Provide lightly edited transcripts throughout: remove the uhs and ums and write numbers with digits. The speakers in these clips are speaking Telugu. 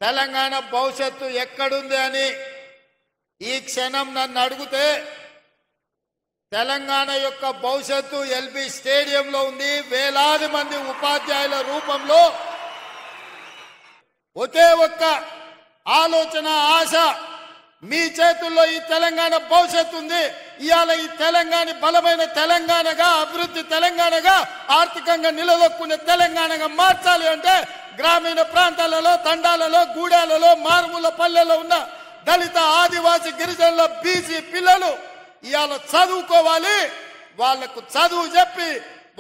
తెలంగాణ భవిష్యత్తు ఎక్కడుంది అని ఈ క్షణం నన్ను అడిగితే తెలంగాణ యొక్క భవిష్యత్తు ఎల్బీ స్టేడియంలో ఉంది. వేలాది మంది ఉపాధ్యాయుల రూపంలో ఒకే ఒక్క ఆలోచన ఆశ, మీ చేతుల్లో ఈ తెలంగాణ భవిష్యత్తు ఉంది. ఇవాళ ఈ తెలంగాణ బలమైన తెలంగాణగా, అభివృద్ధి తెలంగాణగా, ఆర్థికంగా నిలదొక్కునే తెలంగాణగా మార్చాలి అంటే గ్రామీణ ప్రాంతాలలో, తండాలలో, గూడాలలో, మారుమూల పల్లెల్లో ఉన్న దళిత, ఆదివాసీ, గిరిజనుల, బీసీ పిల్లలు ఇవాళ చదువుకోవాలి. వాళ్లకు చదువు చెప్పి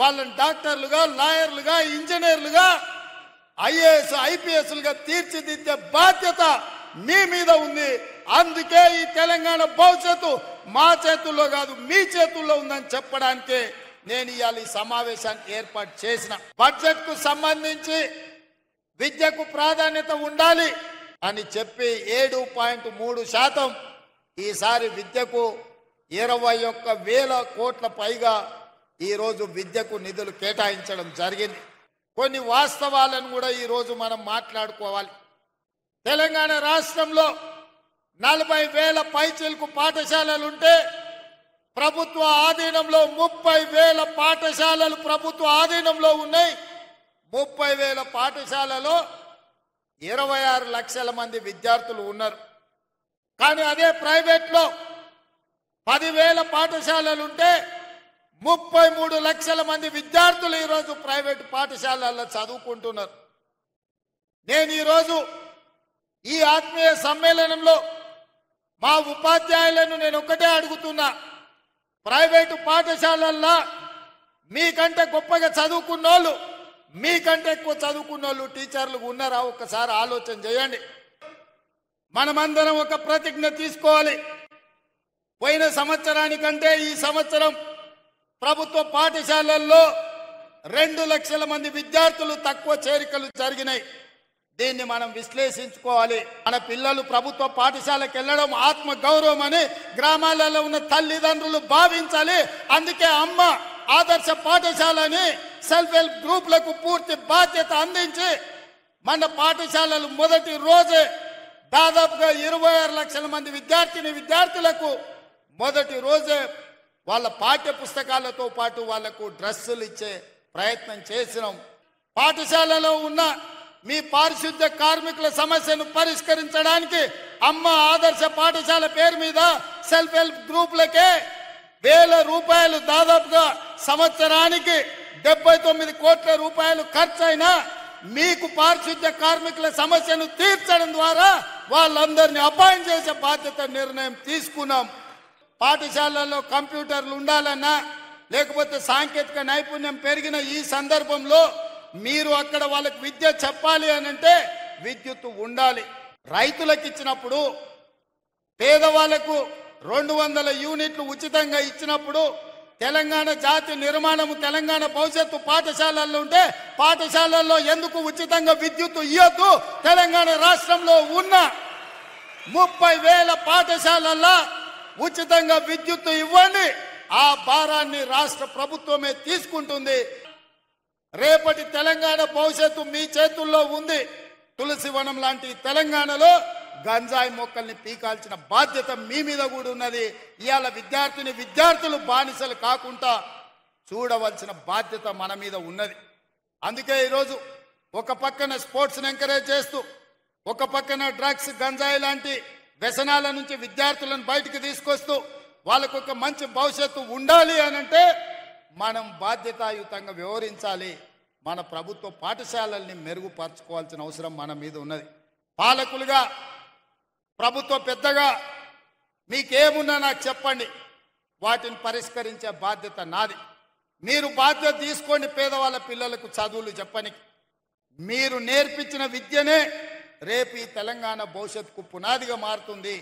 వాళ్ళని డాక్టర్లుగా, లాయర్లుగా, ఇంజనీర్లుగా, ఐఏఎస్, ఐపీఎస్లుగా తీర్చిదిద్దే బాధ్యత మీ మీద ఉంది. అందుకే ఈ తెలంగాణ భవిష్యత్తు మా చేతుల్లో కాదు, మీ చేతుల్లో ఉందని చెప్పడానికి నేను ఇవాళ ఈ సమావేశాన్ని ఏర్పాటు చేసిన. బడ్జెట్ కు సంబంధించి విద్యకు ప్రాధాన్యత ఉండాలి అని చెప్పి 7.3% ఈసారి విద్యకు 21,000 కోట్ల పైగా ఈరోజు విద్యకు నిధులు కేటాయించడం జరిగింది. కొన్ని వాస్తవాలను కూడా ఈరోజు మనం మాట్లాడుకోవాలి. తెలంగాణ రాష్ట్రంలో 40,000 పైచిలకు పాఠశాలలుంటే ప్రభుత్వ ఆధీనంలో 30,000 పాఠశాలలు ప్రభుత్వ ఆధీనంలో ఉన్నాయి. 30,000 పాఠశాలలో 26 లక్షల మంది విద్యార్థులు ఉన్నారు. కానీ అదే ప్రైవేట్లో 10,000 పాఠశాలలుంటే 33 లక్షల మంది విద్యార్థులు ఈరోజు ప్రైవేటు పాఠశాలల్లో చదువుకుంటున్నారు. నేను ఈరోజు ఈ ఆత్మీయ సమ్మేళనంలో మా ఉపాధ్యాయులను నేను ఒక్కటే అడుగుతున్నా, ప్రైవేటు పాఠశాలల్లో మీకంటే గొప్పగా చదువుకున్నోళ్ళు, మీకంటే ఎక్కువ చదువుకున్నోళ్ళు టీచర్లు ఉన్నారా? ఒక్కసారి ఆలోచన చేయండి. మనమందరం ఒక ప్రతిజ్ఞ తీసుకోవాలి. పోయిన సంవత్సరానికంటే ఈ సంవత్సరం ప్రభుత్వ పాఠశాలల్లో 2 లక్షల మంది విద్యార్థులు తక్కువ చేరికలు జరిగినాయి. దీన్ని మనం విశ్లేషించుకోవాలి. మన పిల్లలు ప్రభుత్వ పాఠశాలకు వెళ్ళడం ఆత్మ గౌరవం అని గ్రామాలలో ఉన్న తల్లిదండ్రులు భావించాలి. అందుకే అమ్మ ఆదర్శ పాఠశాలని సెల్ఫ్ హెల్ప్ గ్రూపులకు పూర్తి బాధ్యత అందించి మన పాఠశాలలు మొదటి రోజే దాదాపుగా 26 లక్షల మంది విద్యార్థులకు మొదటి రోజే వాళ్ళ పాఠ్య పుస్తకాలతో పాటు వాళ్లకు డ్రెస్సులు ఇచ్చే ప్రయత్నం చేసినాం. పాఠశాలలో ఉన్న మీ పారిశుద్ధ్య కార్మికుల సమస్యను పరిష్కరించడానికి అమ్మ ఆదర్శ పాఠశాల పేరు మీద సెల్ఫ్ హెల్ప్ గ్రూపులకే 1,000 రూపాయలు, దాదాపుగా సంవత్సరానికి 79 కోట్ల రూపాయలు ఖర్చయినా మీకు పారిశుద్ధ్య కార్మికుల సమస్యను తీర్చడం ద్వారా వాళ్ళందరినీ అపాయింట్ చేసే బాధ్యత నిర్ణయం తీసుకున్నాం. పాఠశాలల్లో కంప్యూటర్లు ఉండాలన్నా, లేకపోతే సాంకేతిక నైపుణ్యం పెరిగిన ఈ సందర్భంలో మీరు అక్కడ వాళ్ళకి విద్య చెప్పాలి అని అంటే విద్యుత్ ఉండాలి. రైతులకు ఇచ్చినప్పుడు, పేదవాళ్లకు 200 యూనిట్లు ఉచితంగా ఇచ్చినప్పుడు, తెలంగాణ జాతి నిర్మాణము, తెలంగాణ భవిష్యత్తు పాఠశాలల్లో ఉంటే పాఠశాలల్లో ఎందుకు ఉచితంగా విద్యుత్ ఇవ్వద్దు? తెలంగాణ రాష్ట్రంలో ఉన్న 30,000 పాఠశాలల్లో ఉచితంగా విద్యుత్ ఇవ్వండి. ఆ భారాన్ని రాష్ట్ర ప్రభుత్వమే తీసుకుంటుంది. రేపటి తెలంగాణ భవిష్యత్తు మీ చేతుల్లో ఉంది. తులసివనం లాంటి తెలంగాణలో గంజాయి మొక్కల్ని పీకాల్సిన బాధ్యత మీ మీద కూడా ఉన్నది. ఇవాళ విద్యార్థులు బానిసలు కాకుండా చూడవలసిన బాధ్యత మన మీద ఉన్నది. అందుకే ఈరోజు ఒక పక్కన స్పోర్ట్స్ని ఎంకరేజ్ చేస్తూ, ఒక పక్కన డ్రగ్స్, గంజాయి లాంటి వ్యసనాల నుంచి విద్యార్థులను బయటికి తీసుకొస్తూ వాళ్ళకు ఒక మంచి భవిష్యత్తు ఉండాలి అనంటే మనం బాధ్యతాయుతంగా వ్యవహరించాలి. మన ప్రభుత్వ పాఠశాలల్ని మెరుగుపరచుకోవాల్సిన అవసరం మన మీద ఉన్నది. పాలకులుగా, ప్రభుత్వ పెద్దగా మీకేమున్నా నాకు చెప్పండి, వాటిని పరిష్కరించే బాధ్యత నాది. మీరు బాధ్యత తీసుకోండి. పేదవాళ్ళ పిల్లలకు చదువులు చెప్పని మీరు నేర్పించిన విద్యనే రేపు ఈ తెలంగాణ భవిష్యత్తుకు పునాదిగా మారుతుంది.